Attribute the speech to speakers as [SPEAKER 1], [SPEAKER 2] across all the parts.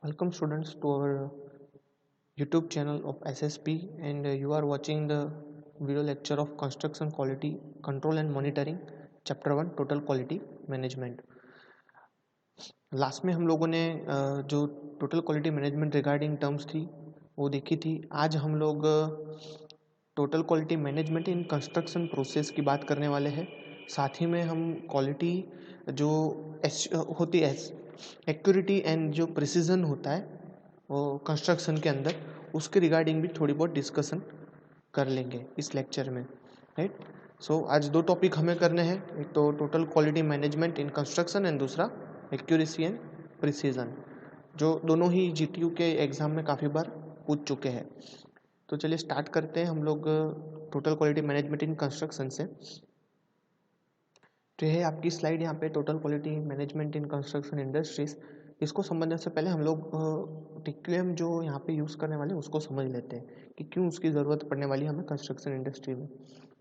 [SPEAKER 1] Welcome students to our YouTube channel of SSP, and you are watching the video lecture of Construction Quality Control and Monitoring Chapter 1 Total Quality Management. Last में हम लोगों ने जो total quality management regarding terms थी वो देखी थी। आज हम लोग total quality management in construction process की बात करने वाले हैं। साथ ही में हम क्वालिटी जो होती है एक्यूरेटी एंड जो प्रिसीजन होता है वो कंस्ट्रक्शन के अंदर, उसके रिगार्डिंग भी थोड़ी बहुत डिस्कशन कर लेंगे इस लेक्चर में, राइट। सो आज दो टॉपिक हमें करने हैं, एक तो total quality management in construction and दूसरा एक्यूरेसी एंड प्रिसीजन, जो दोनों ही जीटीयू के एग्जाम में काफ़ी बार पूछ चुके हैं। तो चलिए स्टार्ट करते हैं हम लोग total quality management in construction से। तो यह आपकी स्लाइड यहाँ पे total quality management in construction industries. इसको समझने से पहले हम लोग टीक्यूएम जो यहाँ पे यूज़ करने वाले हैं उसको समझ लेते हैं कि क्यों उसकी ज़रूरत पड़ने वाली है हमें कंस्ट्रक्शन इंडस्ट्री में।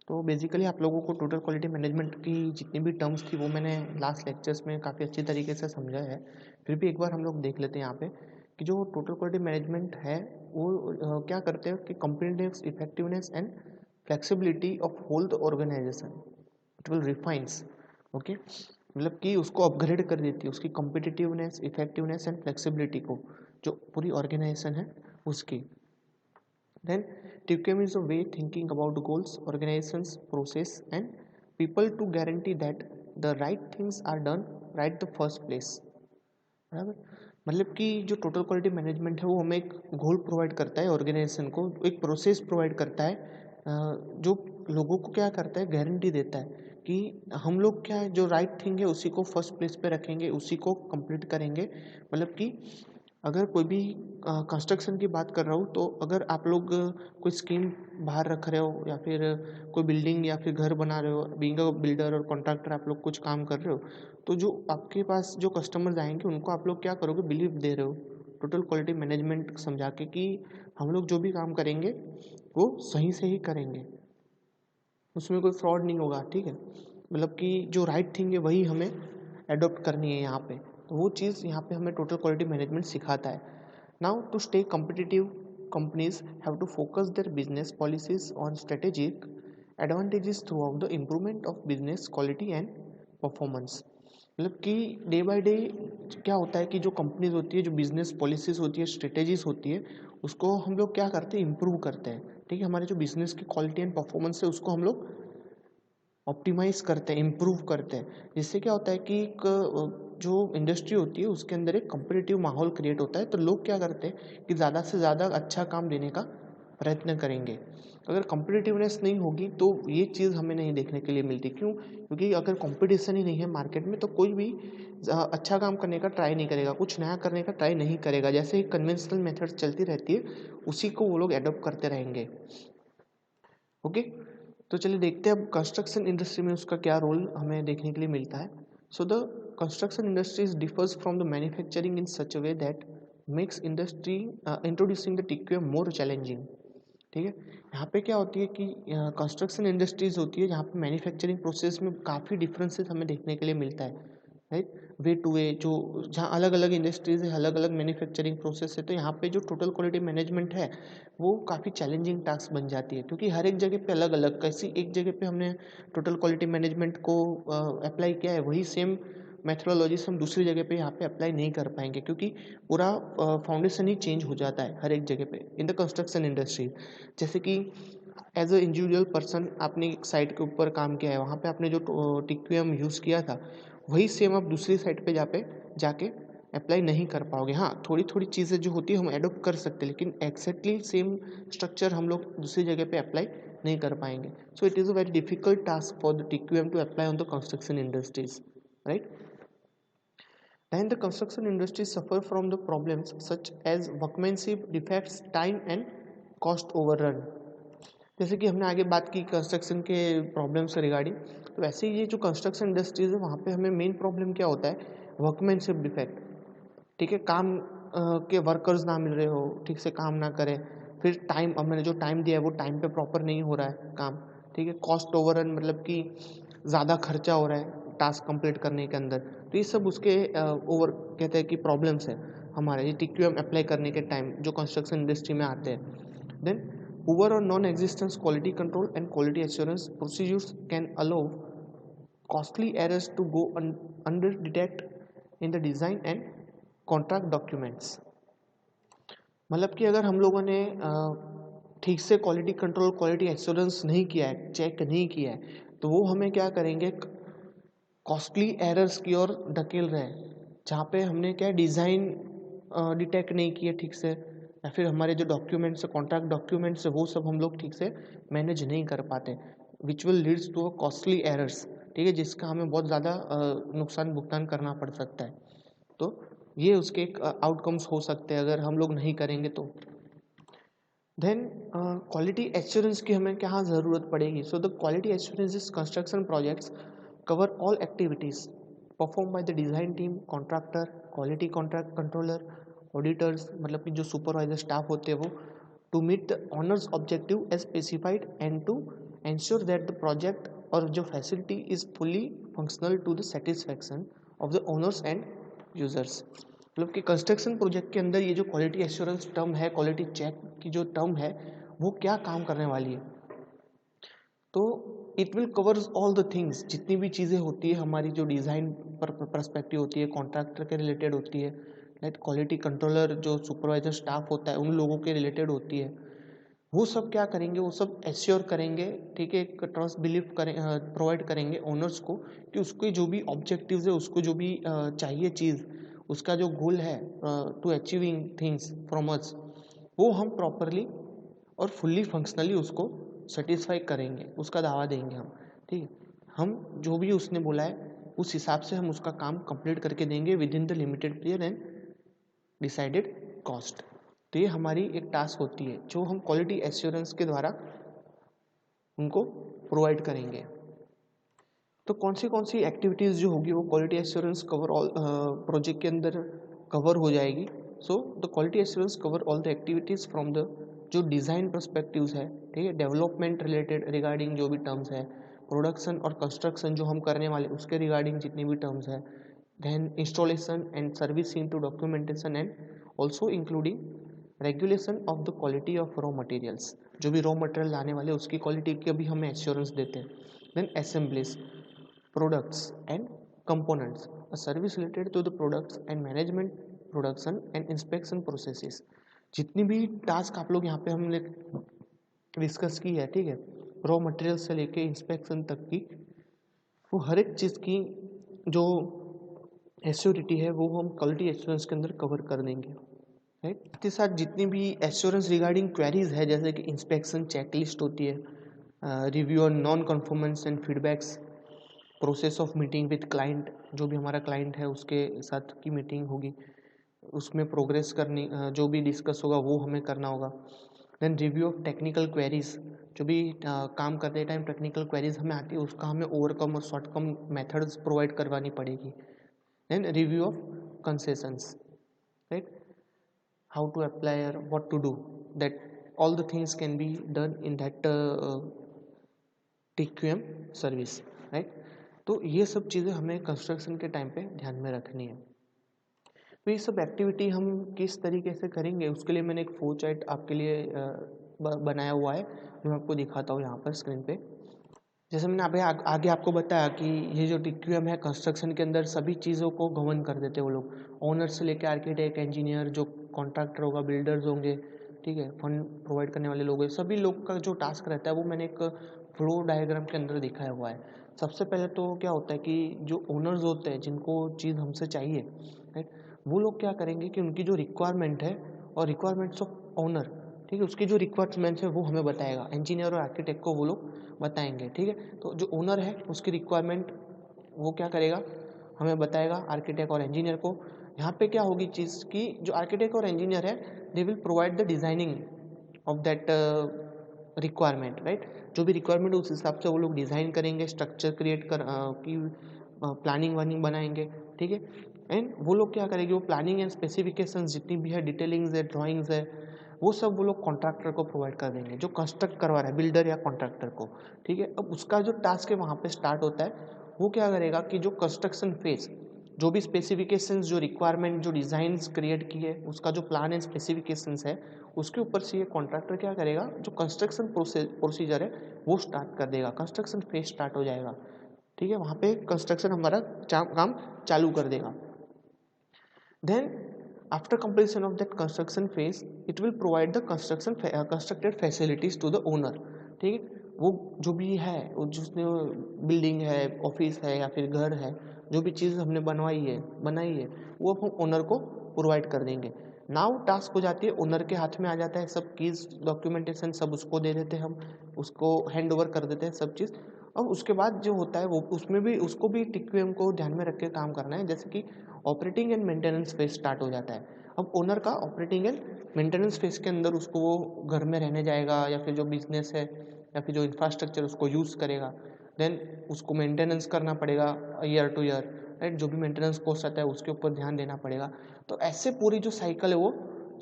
[SPEAKER 1] तो बेसिकली आप लोगों को टोटल क्वालिटी मैनेजमेंट की जितनी भी टर्म्स थी वो मैंने लास्ट लेक्चर्स में काफ़ी अच्छी तरीके से समझा है। फिर भी एक बार हम लोग देख लेते हैं यहाँ पे कि जो टोटल क्वालिटी मैनेजमेंट है वो क्या करते हैं कि competitiveness, effectiveness and flexibility of whole the organisation it will refines. Okay, मतलब कि उसको अपग्रेड कर देती है, उसकी कॉम्पिटिटिवनेस, इफेक्टिवनेस एंड फ्लेक्सिबिलिटी को, जो पूरी ऑर्गेनाइजेशन है उसकी। Then TQM is a way thinking about goals, organizations, process and people to guarantee that the right things are done right the first place। बराबर, मतलब कि जो टोटल क्वालिटी मैनेजमेंट है वो हमें एक गोल प्रोवाइड करता है, ऑर्गेनाइजेशन को एक प्रोसेस प्रोवाइड करता है, जो लोगों को क्या करता है, गारंटी देता है कि हम लोग क्या है जो राइट थिंग है उसी को फर्स्ट प्लेस पे रखेंगे, उसी को कंप्लीट करेंगे। मतलब कि अगर कोई भी कंस्ट्रक्शन की बात कर रहा हूँ तो अगर आप लोग कोई स्कीम बाहर रख रहे हो या फिर कोई बिल्डिंग या फिर घर बना रहे हो, बीइंग अ बिल्डर और कॉन्ट्रैक्टर आप लोग कुछ काम कर रहे हो, तो जो आपके पास जो कस्टमर्स आएंगे उनको आप लोग क्या करोगे, बिलीव दे रहे हो टोटल क्वालिटी मैनेजमेंट समझा के कि हम लोग जो भी काम करेंगे वो सही से ही करेंगे, उसमें कोई फ्रॉड नहीं होगा, ठीक है। मतलब कि जो राइट थिंग है वही हमें एडॉप्ट करनी है यहाँ पे, तो वो चीज़ यहाँ पे हमें टोटल क्वालिटी मैनेजमेंट सिखाता है। Now to stay competitive companies have to focus their business policies on strategic advantages throughout the improvement of business quality and performance. मतलब कि डे बाय डे क्या होता है कि जो कंपनीज होती है, जो बिजनेस पॉलिसीज होती है, स्ट्रेटेजीज होती है, उसको हम लोग क्या करते हैं, इम्प्रूव करते हैं, ठीक है। हमारे जो बिजनेस की क्वालिटी एंड परफॉर्मेंस है उसको हम लोग ऑप्टिमाइज करते हैं, इम्प्रूव करते हैं। जिससे क्या होता है कि एक जो इंडस्ट्री होती है उसके अंदर एक कम्पिटिटिव माहौल क्रिएट होता है, तो लोग क्या करते हैं कि ज़्यादा से ज़्यादा अच्छा काम देने का प्रयत्न करेंगे। अगर कॉम्पिटिटिवनेस नहीं होगी तो ये चीज़ हमें नहीं देखने के लिए मिलती। क्यों? क्योंकि अगर कंपटीशन ही नहीं है मार्केट में तो कोई भी अच्छा काम करने का ट्राई नहीं करेगा, कुछ नया करने का ट्राई नहीं करेगा। जैसे ही कन्वेंशनल मेथड्स चलती रहती है उसी को वो लोग एडॉप्ट करते रहेंगे। ओके, तो चलिए देखते हैं अब कंस्ट्रक्शन इंडस्ट्री में उसका क्या रोल हमें देखने के लिए मिलता है। So the construction industries differs from the manufacturing in such a way that makes industry introducing the TQM more challenging, ठीक है। यहाँ पे क्या होती है कि कंस्ट्रक्शन इंडस्ट्रीज होती है जहाँ पे मैन्युफैक्चरिंग प्रोसेस में काफ़ी डिफरेंसेस हमें देखने के लिए मिलता है, राइट। वे टू वे जो जहाँ अलग अलग इंडस्ट्रीज है, अलग अलग मैन्युफैक्चरिंग प्रोसेस है, तो यहाँ पे जो टोटल क्वालिटी मैनेजमेंट है वो काफ़ी चैलेंजिंग टास्क बन जाती है, क्योंकि हर एक जगह पे अलग अलग, कैसी एक जगह पे हमने टोटल क्वालिटी मैनेजमेंट को अप्लाई किया है वही सेम मेथोडोलॉजीज हम दूसरी जगह पे यहाँ पे अप्लाई नहीं कर पाएंगे, क्योंकि पूरा फाउंडेशन ही चेंज हो जाता है हर एक जगह पे इन द कंस्ट्रक्शन इंडस्ट्री। जैसे कि एज अ इंडिविजुअल पर्सन आपने एक साइट के ऊपर काम किया है, वहाँ पे आपने जो टीक्यूएम यूज़ किया था वही सेम आप दूसरी साइट पे जाके अप्लाई नहीं कर पाओगे। हाँ, थोड़ी थोड़ी चीज़ें जो होती है हम एडोप्ट कर सकते हैं, लेकिन एक्जैक्टली सेम स्ट्रक्चर हम लोग दूसरी जगह पे अप्लाई नहीं कर पाएंगे। So it is a very difficult task for the TQM to apply on the construction industries, right. Then the construction industry suffer from the problems such as workmanship defects, time and cost overrun। जैसे कि हमने आगे बात की construction के problem से regarding, तो वैसे ही ये जो कंस्ट्रक्शन इंडस्ट्रीज है वहाँ पे हमें मेन प्रॉब्लम क्या होता है, वर्कमैनशिप डिफेक्ट, ठीक है। काम के वर्कर्स ना मिल रहे हो, ठीक से काम ना करें, फिर टाइम, अब मैंने जो टाइम दिया है वो टाइम पे प्रॉपर नहीं हो रहा है काम, ठीक है। कॉस्ट ओवररन, मतलब कि ज़्यादा खर्चा हो रहा है टास्क कंप्लीट करने के अंदर, तो ये सब उसके ओवर कहते हैं कि प्रॉब्लम्स है। हमारे ये TQM अप्लाई करने के टाइम जो कंस्ट्रक्शन इंडस्ट्री में आते हैं। देन पुअर और non existence quality control and quality assurance procedures can allow costly errors to go under detect in the design and contract documents. मतलब कि अगर हम लोगों ने ठीक से क्वालिटी कंट्रोल क्वालिटी एश्योरेंस नहीं किया है, चेक नहीं किया है, तो वो हमें क्या करेंगे, कॉस्टली एरर्स की ओर धकेल रहे हैं, जहाँ पे हमने क्या डिज़ाइन डिटेक्ट नहीं किया ठीक से, या फिर हमारे जो डॉक्यूमेंट्स है, कॉन्ट्रैक्ट डॉक्यूमेंट्स है, वो सब हम लोग ठीक से मैनेज नहीं कर पाते, which will leads to costly errors, ठीक है, जिसका हमें बहुत ज़्यादा नुकसान भुगतान करना पड़ सकता है। तो ये उसके एक आउटकम्स हो सकते हैं अगर हम लोग नहीं करेंगे तो। देन क्वालिटी एश्योरेंस की हमें क्या ज़रूरत पड़ेगी। So the quality assurance is construction projects cover all activities perform by the design team, contractor, quality contract controller, auditors, मतलब कि जो सुपरवाइजर स्टाफ होते हैं वो, to meet the owners objective as specified and to ensure that the project और जो facility is fully functional to the satisfaction of the owners and users. मतलब कि कंस्ट्रक्शन प्रोजेक्ट के अंदर ये जो क्वालिटी एश्योरेंस टर्म है, क्वालिटी चेक की जो टर्म है, वो क्या काम करने वाली है। तो it will covers all the things, जितनी भी चीज़ें होती है हमारी जो डिज़ाइन पर पर्सपेक्टिव होती है, कॉन्ट्रैक्टर के रिलेटेड होती है, राइट, क्वालिटी कंट्रोलर जो सुपरवाइजर स्टाफ होता है उन लोगों के रिलेटेड होती है, वो सब क्या करेंगे, वो सब एश्योर करेंगे, ठीक है, एक ट्रस्ट बिलीफ करें, प्रोवाइड करेंगे ओनर्स को कि उसके जो भी ऑब्जेक्टिव्स है, उसको जो भी चाहिए चीज़, उसका जो गोल है to achieving things from us, वो हम प्रॉपरली और फुल्ली फंक्शनली उसको सेटिस्फाई करेंगे, उसका दावा देंगे हम, ठीक है, हम जो भी उसने बोला है उस हिसाब से हम उसका काम कंप्लीट करके देंगे with in the limited period and decided cost. तो ये हमारी एक टास्क होती है जो हम क्वालिटी एश्योरेंस के द्वारा उनको प्रोवाइड करेंगे। तो कौन सी एक्टिविटीज़ जो होगी वो quality assurance cover all project के अंदर कवर हो जाएगी। सो the quality assurance cover all the activities from the जो डिज़ाइन पर्सपेक्टिव्स है, ठीक है, डेवलपमेंट रिलेटेड रिगार्डिंग जो भी टर्म्स है, प्रोडक्शन और कंस्ट्रक्शन जो हम करने वाले उसके रिगार्डिंग जितनी भी टर्म्स है, then installation and servicing to documentation and also including regulation of the quality of raw materials, जो भी रॉ मटेरियल लाने वाले उसकी क्वालिटी की भी हमें एश्योरेंस देते हैं। Then assemblies, products and components, a service related to the products and management, production and inspection processes। जितनी भी टास्क आप लोग यहाँ पे हमने डिस्कस की है, ठीक है, रॉ मटेरियल से लेके इंस्पेक्शन तक की, वो हर एक चीज़ की जो एश्योरिटी है वो हम क्वालिटी एश्योरेंस के अंदर कवर कर देंगे, राइट। इसके साथ जितनी भी एश्योरेंस रिगार्डिंग क्वेरीज है, जैसे कि इंस्पेक्शन चेकलिस्ट होती है, review on non conformance and feedbacks, process of meeting with client, जो भी हमारा क्लाइंट है उसके साथ की मीटिंग होगी, उसमें प्रोग्रेस करनी, जो भी डिस्कस होगा वो हमें करना होगा। Then review of technical queries, जो भी काम करते टाइम टेक्निकल क्वेरीज हमें आती है उसका हमें ओवरकम और शॉर्टकम मेथड्स प्रोवाइड करवानी पड़ेगी। Then review of concessions, right, how to apply और what to do, that all the things can be done in that TQM service, right. तो ये सब चीज़ें हमें कंस्ट्रक्शन के टाइम पे ध्यान में रखनी है। तो ये सब एक्टिविटी हम किस तरीके से करेंगे उसके लिए मैंने एक फ्लो चार्ट आपके लिए बनाया हुआ है, जो मैं आपको दिखाता हूँ यहाँ पर स्क्रीन पे। जैसे मैंने अभी आगे आपको बताया कि ये जो TQM है कंस्ट्रक्शन के अंदर सभी चीज़ों को गवर्न कर देते हैं वो लोग, ओनर से लेकर आर्किटेक्ट, इंजीनियर, जो कॉन्ट्रैक्टर होगा, बिल्डर्स होंगे, ठीक है, फंड प्रोवाइड करने वाले लोग हैं, सभी लोग का जो टास्क रहता है वो मैंने एक फ्लो डायग्राम के अंदर दिखाया हुआ है। सबसे पहले तो क्या होता है कि जो ओनर्स होते हैं जिनको चीज़ हमसे चाहिए, राइट, वो लोग क्या करेंगे कि उनकी जो रिक्वायरमेंट है और रिक्वायरमेंट्स ऑफ ओनर, ठीक है, उसकी जो रिक्वायरमेंट्स है वो हमें बताएगा, इंजीनियर और आर्किटेक्ट को वो लोग बताएंगे, ठीक है। तो जो ओनर है उसकी रिक्वायरमेंट वो क्या करेगा, हमें बताएगा आर्किटेक्ट और इंजीनियर को। यहाँ पे क्या होगी चीज़ कि जो आर्किटेक्ट और इंजीनियर है they will provide the designing of that requirement, right, जो भी रिक्वायरमेंट उस हिसाब से वो लोग डिज़ाइन करेंगे, स्ट्रक्चर क्रिएट कर की प्लानिंग वानिंग बनाएंगे, ठीक है। एंड वो लोग क्या करेंगे, वो प्लानिंग एंड स्पेसिफिकेशंस जितनी भी है, डिटेलिंग्स है, ड्राइंग्स है, वो सब वो लोग कॉन्ट्रैक्टर को प्रोवाइड कर देंगे, जो कंस्ट्रक्ट करवा रहा है, बिल्डर या कॉन्ट्रैक्टर को, ठीक है। अब उसका जो टास्क है वहाँ पे स्टार्ट होता है, वो क्या करेगा कि जो कंस्ट्रक्शन फेज जो भी स्पेसिफिकेशंस, जो रिक्वायरमेंट, जो डिज़ाइंस क्रिएट की है, उसका जो प्लान एंड स्पेसिफिकेशंस है, उसके ऊपर से ये कॉन्ट्रैक्टर क्या करेगा, जो कंस्ट्रक्शन प्रोसीजर है वो स्टार्ट कर देगा, कंस्ट्रक्शन फेज स्टार्ट हो जाएगा, ठीक है, वहाँ पे कंस्ट्रक्शन हमारा काम चालू कर देगा। Then after completion of that construction phase it will provide the constructed facilities to the owner, ठीक है, वो जो भी है, वो जिसने बिल्डिंग है, ऑफिस है या फिर घर है, जो भी चीज़ हमने बनाई है वो हम ओनर को प्रोवाइड कर देंगे। नाउ टास्क हो जाती है, ओनर के हाथ में आ जाता है सब कीज, डॉक्यूमेंटेशन सब उसको दे देते हैं, हम उसको हैंड ओवर कर देते हैं सब चीज़। अब उसके बाद जो होता है वो उसमें भी उसको भी टीक्यूएम को ध्यान में रख के काम करना है, जैसे कि operating and maintenance phase start हो जाता है। अब ओनर का ऑपरेटिंग एंड मेंटेनेंस फेज के अंदर उसको वो घर में रहने जाएगा या फिर जो बिजनेस है या फिर जो इंफ्रास्ट्रक्चर उसको यूज़ करेगा, देन उसको मेंटेनेंस करना पड़ेगा ईयर टू ईयर, राइट, जो भी मेंटेनेंस कॉस्ट आता है उसके ऊपर ध्यान देना पड़ेगा। तो ऐसे पूरी जो साइकिल है वो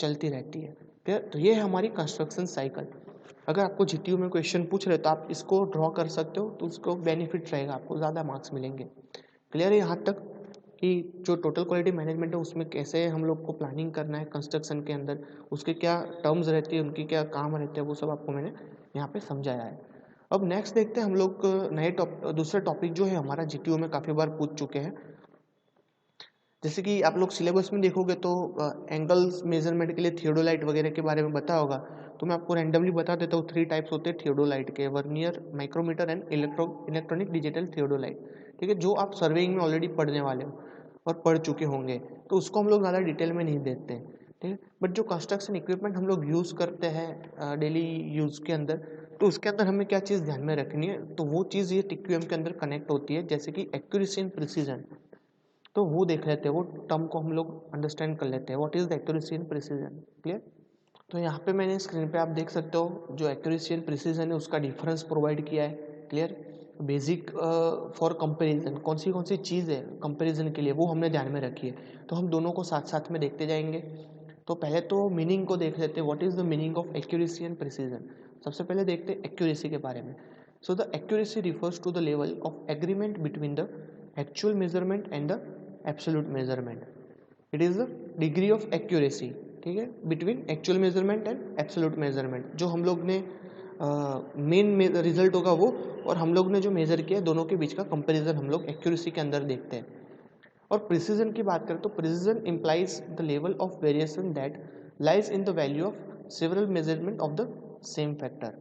[SPEAKER 1] चलती रहती है, क्लियर। तो ये है हमारी कंस्ट्रक्शन साइकिल। अगर आपको जीटीयू में क्वेश्चन पूछ रहे तो आप इसको ड्रॉ कर सकते हो, तो उसको बेनिफिट रहेगा, आपको ज़्यादा मार्क्स मिलेंगे। क्लियर है यहाँ तक कि जो टोटल क्वालिटी मैनेजमेंट है उसमें कैसे हम लोग को प्लानिंग करना है कंस्ट्रक्शन के अंदर, उसके क्या टर्म्स रहती है, उनकी क्या काम रहते हैं, वो सब आपको मैंने यहाँ पे समझाया है। अब नेक्स्ट देखते हैं हम लोग नए दूसरा टॉपिक जो है हमारा जीटीयू में काफ़ी बार पूछ चुके हैं। जैसे कि आप लोग सिलेबस में देखोगे तो एंगल्स मेजरमेंट के लिए थियोडोलाइट वगैरह के बारे में बता होगा, तो मैं आपको रैंडमली बता देता हूँ। 3 टाइप्स होते हैं थियोडोलाइट के, vernier, micrometer and electronic digital theodolite, ठीक है, जो आप सर्वेइंग में ऑलरेडी पढ़ने वाले हो और पढ़ चुके होंगे, तो उसको हम लोग ज़्यादा डिटेल में नहीं देखते हैं, ठीक है। बट जो कंस्ट्रक्शन इक्विपमेंट हम लोग यूज़ करते हैं डेली यूज़ के अंदर, तो उसके अंदर हमें क्या चीज़ ध्यान में रखनी है, तो वो चीज़ ये टीक्यूएम के अंदर कनेक्ट होती है, जैसे कि एक्यूरेसी एंड प्रिसीजन। तो वो देख लेते हैं, वो टर्म को हम लोग अंडरस्टैंड कर लेते हैं, what is the accuracy and precision, clear. तो यहाँ पे मैंने स्क्रीन पे आप देख सकते हो जो एक्यूरेसी एंड प्रिसीजन है उसका डिफरेंस प्रोवाइड किया है, क्लियर। बेसिक फॉर कंपैरिजन कौन सी चीज़ है कंपैरिजन के लिए, वो हमने ध्यान में रखी है, तो हम दोनों को साथ साथ में देखते जाएंगे। तो पहले तो मीनिंग को देख लेते हैं, what is the meaning of accuracy and precision. सबसे पहले देखते हैं एक्यूरेसी के बारे में। So the accuracy refers to the level of agreement between the actual measurement and the absolute measurement. It is the degree of accuracy, ठीक है, between actual measurement and absolute measurement. जो हम लोग ने मेन रिजल्ट होगा वो, और हम लोग ने जो मेजर किया दोनों के बीच का कंपैरिजन हम लोग एक्यूरेसी के अंदर देखते हैं। और प्रिसीजन की बात करें तो precision implies the level of variation that lies in the value of several measurement of the same factor.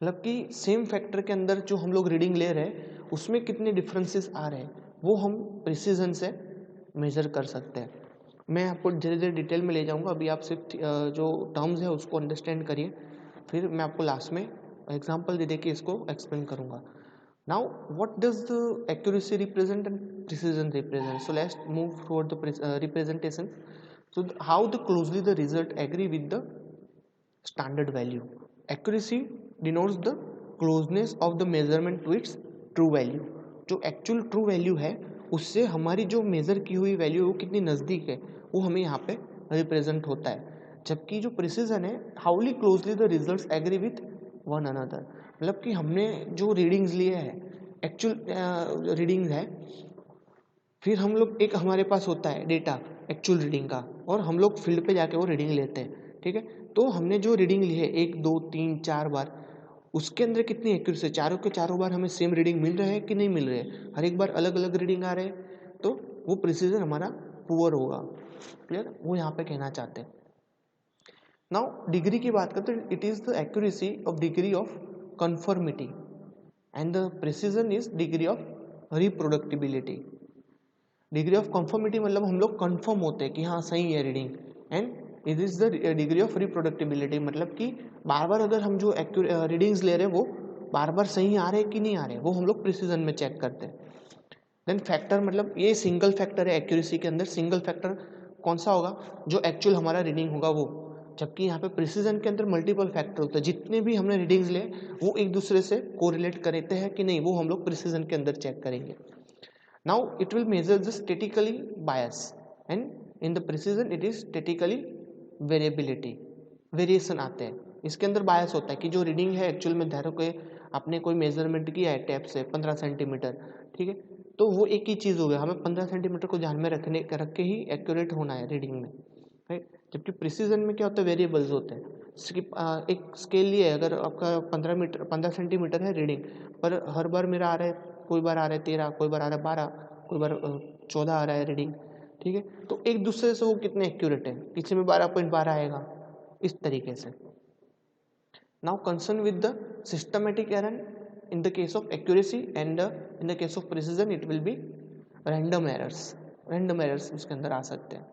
[SPEAKER 1] मतलब कि सेम फैक्टर के अंदर जो हम लोग रीडिंग ले रहे हैं उसमें कितने डिफरेंसेस आ रहे हैं वो हम प्रिसीजन से मेजर कर सकते हैं। मैं आपको धीरे धीरे डिटेल में ले जाऊंगा, अभी आप सिर्फ जो टर्म्स है उसको अंडरस्टैंड करिए, फिर मैं आपको लास्ट में एग्जांपल दे के इसको एक्सप्लेन करूंगा। Now what does the accuracy represent and precision represent. So let's move toward the representation. So how the closely the result agree with the standard value. Accuracy denotes the closeness of the measurement to its true value. जो actual true value है उससे हमारी जो major की हुई value है वो कितनी नज़दीक है वो हमें यहाँ पे रिप्रेजेंट होता है। जबकि जो प्रिसीजन है, how closely the results agree with one another, मतलब कि हमने जो रीडिंग्स लिए हैं एक्चुअल रीडिंग्स है, फिर हम लोग एक हमारे पास होता है डेटा एक्चुअल रीडिंग का, और हम लोग फील्ड पे जाके वो रीडिंग लेते हैं, ठीक है। तो हमने जो रीडिंग ली है 1 2 3 4 बार, उसके अंदर कितनी एक्यूरेसी, चारों के चारों बार हमें सेम रीडिंग मिल रहा है कि नहीं मिल रहे हैं, हर एक बार अलग अलग रीडिंग आ रहे हैं, तो वो प्रिसीजन हमारा पुअर होगा, क्लियर, वो यहाँ पे कहना चाहते हैं। नाउ डिग्री की बात करते हैं, it is the accuracy of degree of conformity and the precision is degree of reproducibility. Degree of conformity मतलब हम लोग कन्फर्म होते हैं कि हाँ सही है reading, and it is the degree of reproducibility, मतलब कि बार बार अगर हम जो रीडिंग्स ले रहे हैं वो बार बार सही आ रहे हैं कि नहीं आ रहे, वो हम लोग प्रिसीजन में चेक करते हैं। देन फैक्टर, मतलब ये सिंगल फैक्टर है एक्यूरेसी के अंदर, सिंगल फैक्टर कौन सा होगा, जो एक्चुअल हमारा रीडिंग होगा वो, जबकि यहाँ पे प्रिसीजन के अंदर मल्टीपल फैक्टर होते हैं, जितने भी हमने रीडिंग्स लिए वो एक दूसरे से कोरिलेट करते हैं कि नहीं, वो हम लोग प्रिसीजन के अंदर चेक करेंगे। Now it will measure the statically bias, and in the precision it is statically variability, variation आते हैं, इसके अंदर बायस होता है कि जो रीडिंग है एक्चुअल में, धैर्य के आपने कोई मेजरमेंट किया है टैप से 15 सेंटीमीटर, ठीक है, तो वो एक ही चीज़ हो गया, हमें 15 सेंटीमीटर को ध्यान में रख के ही एक्यूरेट होना है रीडिंग में, राइट। जबकि प्रिसीजन में क्या होता है, वेरिएबल्स होते हैं। एक स्केल लिए, अगर आपका 15 सेंटीमीटर है रीडिंग, पर हर बार मेरा आ रहा है, कोई बार आ रहा है 13, कोई बार आ रहा है 12, कोई बार 14 आ रहा है रीडिंग, ठीक है। तो एक दूसरे से वो कितने एक्यूरेट है, किसी में 12.12 आएगा, इस तरीके से। Now concern with the systematic error in the case of accuracy and in the case of precision it will be random errors उसके अंदर आ सकते हैं।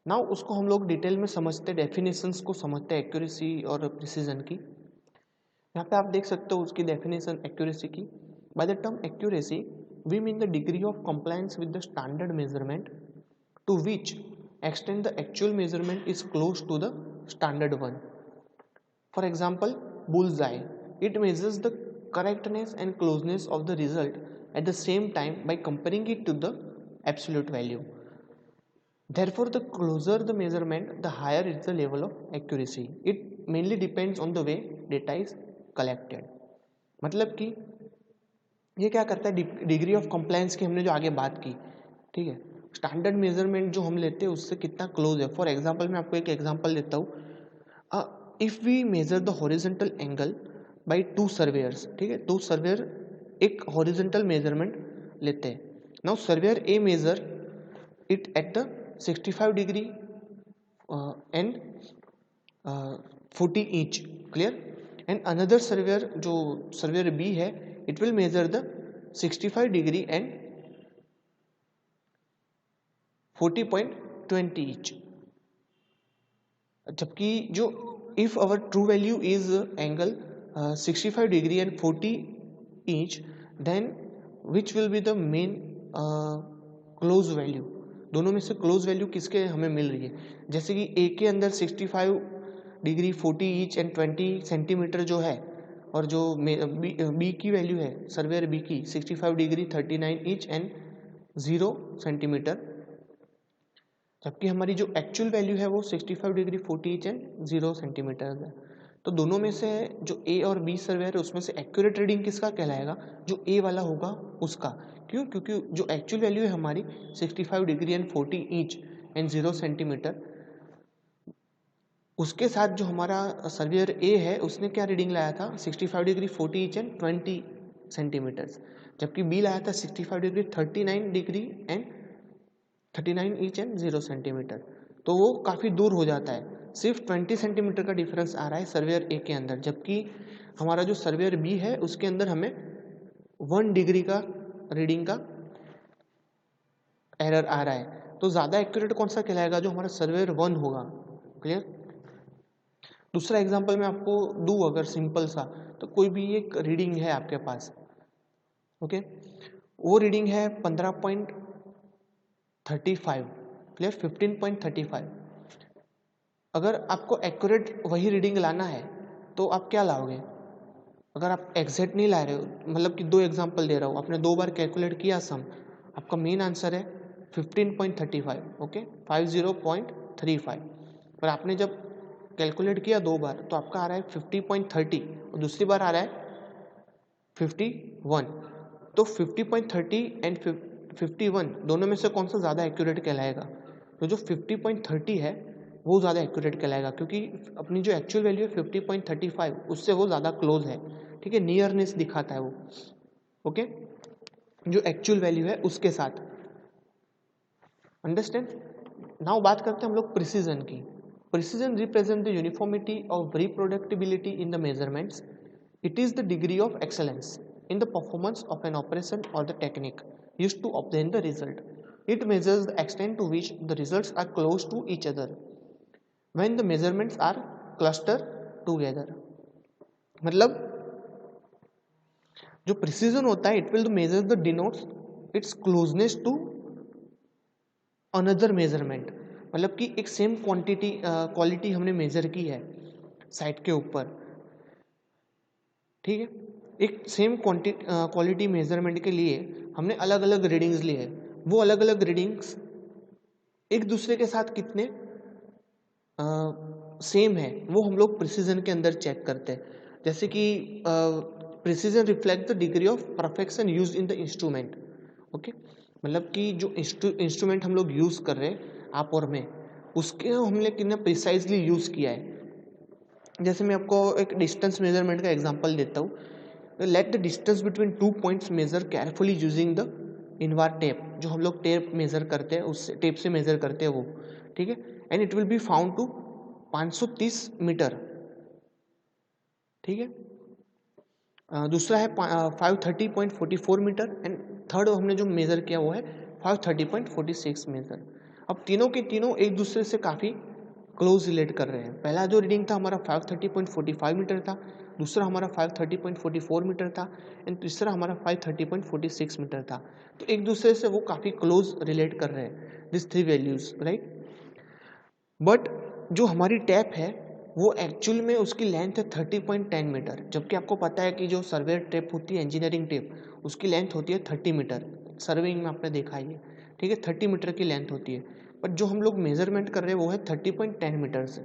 [SPEAKER 1] नाउ उसको हम लोग डिटेल में समझते हैं, डेफिनेशंस को समझते हैं एक्यूरेसी और प्रिसीजन की। यहाँ पे आप देख सकते हो उसकी डेफिनेशन एक्यूरेसी की। By the term accuracy we mean the degree of compliance with the standard measurement to which extend the actual measurement is close to the standard one. For example bullseye, it measures the correctness and closeness of the result at the same time by comparing it to the absolute value. Therefore, the closer the measurement, the higher is the level of accuracy. It mainly depends on the way data is collected. मतलब कि ये क्या करता है, degree of compliance की हमने जो आगे बात की, ठीक है, स्टैंडर्ड मेजरमेंट जो हम लेते हैं उससे कितना क्लोज है। फॉर एग्जाम्पल मैं आपको एक एग्जाम्पल देता हूँ। If we measure the horizontal angle by 2 surveyors, ठीक है, 2 सर्वेयर एक हॉरिजॉन्टल मेजरमेंट लेते हैं। Now surveyor A measure it at the 65 degree and 40 each, clear. And another surveyor, जो सर्वेयर बी है, it will measure the 65 degree and 40.20 each. जबकि जो if our true value is angle 65 degree and 40 inch, then which will be the main close value, दोनों में से close value किसके हमें मिल रही है। जैसे कि ए के अंदर 65 डिग्री 40 इंच एंड 20 सेंटीमीटर जो है, और जो बी की वैल्यू है, सर्वेयर बी की 65 डिग्री 39 इंच एंड 0 सेंटीमीटर, जबकि हमारी जो एक्चुअल वैल्यू है वो 65 डिग्री 40 इंच एंड 0 सेंटीमीटर है। तो दोनों में से जो ए और बी सर्वेयर है उसमें से एक्यूरेट रीडिंग किसका कहलाएगा, जो ए वाला होगा उसका। क्यों? क्योंकि जो एक्चुअल वैल्यू है हमारी 65 degree and 40 inch and 0 centimetre, उसके साथ जो हमारा सर्वेयर ए है उसने क्या रीडिंग लाया था, 65 डिग्री 40 इंच एंड 20 सेंटीमीटर्स, जबकि बी लाया था 65 degree 39 degree and 39 inch and 0 centimetre. तो वो काफ़ी दूर हो जाता है, सिर्फ 20 सेंटीमीटर का डिफरेंस आ रहा है सर्वेयर ए के अंदर, जबकि हमारा जो सर्वेयर बी है उसके अंदर हमें 1 डिग्री का रीडिंग का एरर आ रहा है। तो ज़्यादा एक्यूरेट कौन सा कहलाएगा, जो हमारा सर्वेयर 1 होगा, क्लियर। दूसरा एग्जांपल मैं आपको दूँ अगर सिंपल सा, तो कोई भी एक रीडिंग है आपके पास, ओके, वो रीडिंग है 15.35, क्लियर, 15.35। अगर आपको एक्यूरेट वही रीडिंग लाना है तो आप क्या लाओगे, अगर आप एग्जैक्ट नहीं ला रहे हो, मतलब कि 2 एग्जांपल दे रहा हूँ, आपने 2 बार कैलकुलेट किया सम, आपका मेन आंसर है 15.35, ओके, 50.35, पर आपने जब कैलकुलेट किया 2 बार तो आपका आ रहा है 50.30 और दूसरी बार आ रहा है 51। तो 50.30 एंड 51 दोनों में से कौन सा ज़्यादा एक्यूरेट कहलाएगा, तो जो 50.30 है वो ज़्यादा एक्यूरेट कहलाएगा, क्योंकि अपनी जो एक्चुअल वैल्यू है 50.35 उससे वो ज़्यादा क्लोज है, ठीक है, नियरनेस दिखाता है वो, ओके, जो एक्चुअल वैल्यू है उसके साथ। अंडरस्टैंड। नाउ बात करते हैं हम लोग प्रिसीजन की। Precision represent the uniformity of reproducibility in the measurements. It is the degree of excellence in the performance of an operation or the technique used to obtain the result. It measures the extent to which the results are close to each other when the measurements are clustered together. मतलब जो precision होता है, it will measure the denotes its closeness to another measurement, मतलब कि एक same quality हमने major की है साइट के ऊपर, ठीक है, एक सेम क्वालिटी मेजरमेंट के लिए हमने अलग अलग रीडिंग्स लिए हैं, वो अलग अलग रीडिंग्स एक दूसरे के साथ कितने सेम है वो हम लोग प्रिसीजन के अंदर चेक करते हैं। जैसे कि precision reflect the degree of perfection used in the instrument, okay, मतलब कि जो इंस्ट्रूमेंट हम लोग यूज़ कर रहे हैं आप और मैं, उसके हमने कितना प्रिसाइजली यूज़ किया है। जैसे मैं आपको एक डिस्टेंस मेजरमेंट का एग्जांपल देता हूँ। Let the distance between 2 points measure carefully using the invar tape, जो हम लोग टेप मेजर करते हैं उससे, टेप से मेजर करते हैं वो, ठीक है, and it will be found to 530 metre, ठीक है। दूसरा है 530.44 मीटर, एंड थर्ड हमने जो मेजर किया वो है 530.46 मीटर। अब तीनों के तीनों एक दूसरे से काफ़ी क्लोज रिलेट कर रहे हैं। पहला जो रीडिंग था हमारा 530.45 मीटर था, दूसरा हमारा 530.44 मीटर था, एंड तीसरा हमारा 530.46 मीटर था। तो एक दूसरे से वो काफ़ी क्लोज रिलेट कर रहे हैं, this three values, right. But जो हमारी टैप है वो एक्चुअल में उसकी लेंथ है 30.10 मीटर, जबकि आपको पता है कि जो सर्वे टेप होती है, इंजीनियरिंग टेप, उसकी लेंथ होती है 30 मीटर। सर्वेइंग में आपने देखा ही है, ठीक है, 30 मीटर की लेंथ होती है। बट जो हम लोग मेजरमेंट कर रहे हैं वो है 30.10 मीटर से।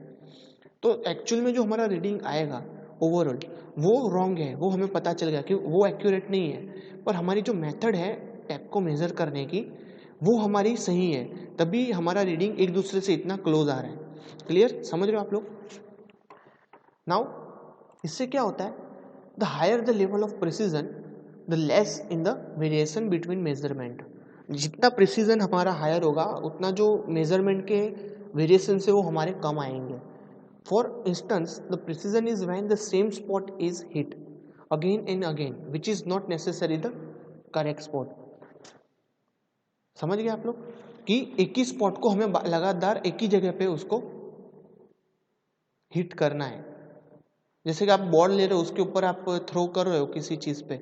[SPEAKER 1] तो एक्चुअल में जो हमारा रीडिंग आएगा ओवरऑल वो रॉन्ग है, वो हमें पता चल गया कि वो एक्यूरेट नहीं है। पर हमारी जो मेथड है टैप को मेज़र करने की वो हमारी सही है, तभी हमारा रीडिंग एक दूसरे से इतना क्लोज आ रहा है। क्लियर, समझ रहे हो आप लोग? नाउ इससे क्या होता है, the higher the level of precision the less in the variation between measurement. जितना प्रिसीजन हमारा हायर होगा उतना जो मेजरमेंट के वेरिएशन से वो हमारे कम आएंगे। For instance, the precision is when the same spot is hit again and again, which is not necessarily the correct spot. समझ गए आप लोग कि एक ही स्पॉट को हमें लगातार एक ही जगह पे उसको हिट करना है। जैसे कि आप बॉल ले रहे हो, उसके ऊपर आप थ्रो कर रहे हो किसी चीज पे,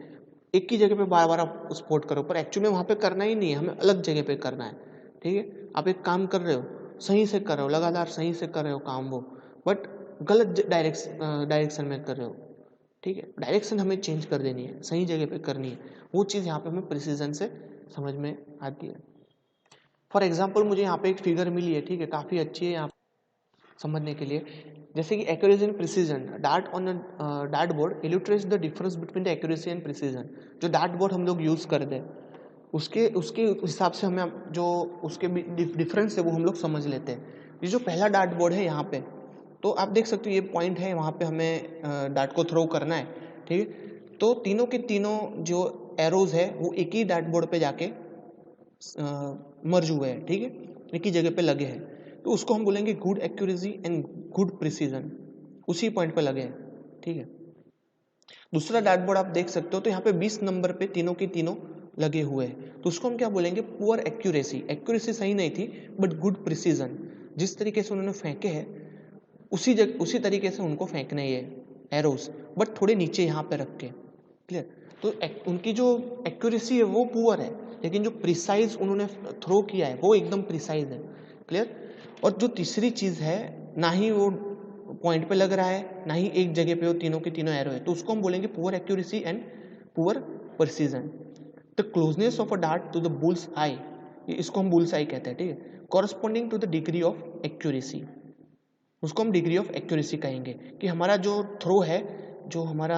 [SPEAKER 1] एक ही जगह पे बार बार आप स्पॉट करो, पर एक्चुअली वहां पे करना ही नहीं है, हमें अलग जगह पे करना है, ठीक है। आप एक काम कर रहे हो, सही से कर रहे हो, लगातार सही से कर रहे हो काम वो, बट गलत डायरेक्शन में कर रहे हो, ठीक है। डायरेक्शन हमें चेंज कर देनी है, सही जगह पे करनी है, वो चीज़ यहाँ पे हमें प्रिसीजन से समझ में आती है। फॉर एग्जाम्पल मुझे यहाँ पे एक फिगर मिली है, ठीक है, काफ़ी अच्छी है यहाँ समझने के लिए। जैसे कि accuracy and precision, dart on dartboard illustrates the difference between the accuracy and precision. जो डार्ट बोर्ड हम लोग यूज़ करते हैं उसके उसके हिसाब से हमें जो उसके डिफरेंस है वो हम लोग समझ लेते हैं। ये जो पहला डार्ट बोर्ड है यहाँ पे, तो आप देख सकते हो ये पॉइंट है, वहाँ पे हमें डार्ट को थ्रो करना है, ठीक है। तो तीनों के तीनों जो एरोज है वो एक ही डार्ट बोर्ड पे जाके मर्ज हुए हैं, ठीक है, एक ही जगह पे लगे हैं, तो उसको हम बोलेंगे good accuracy and good precision, उसी पॉइंट पे लगे हैं, ठीक है। दूसरा डार्ट बोर्ड आप देख सकते हो, तो यहाँ पे 20 नंबर पे तीनों के तीनों लगे हुए हैं, तो उसको हम क्या बोलेंगे, पुअर एक्यूरेसी। एक्यूरेसी सही नहीं थी बट गुड प्रिसीजन, जिस तरीके से उन्होंने फेंके हैं उसी तरीके से उनको फेंकना ही है एरोस, बट थोड़े नीचे यहाँ पे रख के, क्लियर। तो उनकी जो एक्यूरेसी है वो पुअर है, लेकिन जो प्रिसाइज उन्होंने थ्रो किया है वो एकदम प्रिसाइज है, क्लियर। और जो तीसरी चीज है, ना ही वो पॉइंट पे लग रहा है, ना ही एक जगह पे वो तीनों के तीनों एरो है, तो उसको हम बोलेंगे poor accuracy and poor precision. The closeness of a dart to the bull's eye, इसको हम बुल्स आई कहते हैं, ठीक है, corresponding to the degree of accuracy, उसको हम डिग्री ऑफ एक्यूरेसी कहेंगे कि हमारा जो थ्रो है, जो हमारा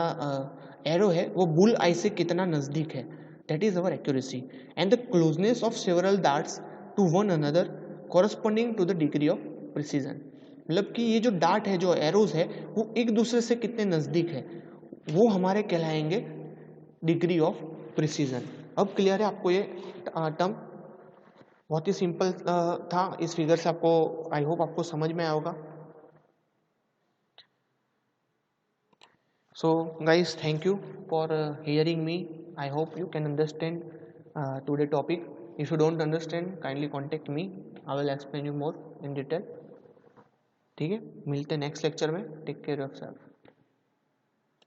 [SPEAKER 1] एरो है वो बुल आई से कितना नजदीक है, that is our accuracy. And the closeness of several darts to one another corresponding to the degree of precision. मतलब कि ये जो डार्ट है, जो एरोज है, वो एक दूसरे से कितने नजदीक है, वो हमारे कहलाएंगे डिग्री ऑफ प्रिसीजन। अब क्लियर है आपको ये टर्म? बहुत ही सिंपल था, इस फिगर से आपको आई होप आपको समझ में आया होगा। So guys, thank you for hearing me. I hope you can understand today topic. If you don't understand, kindly contact me. I will explain you more in detail. ठीक है, मिलते हैं नेक्स्ट लेक्चर में। Take care of self.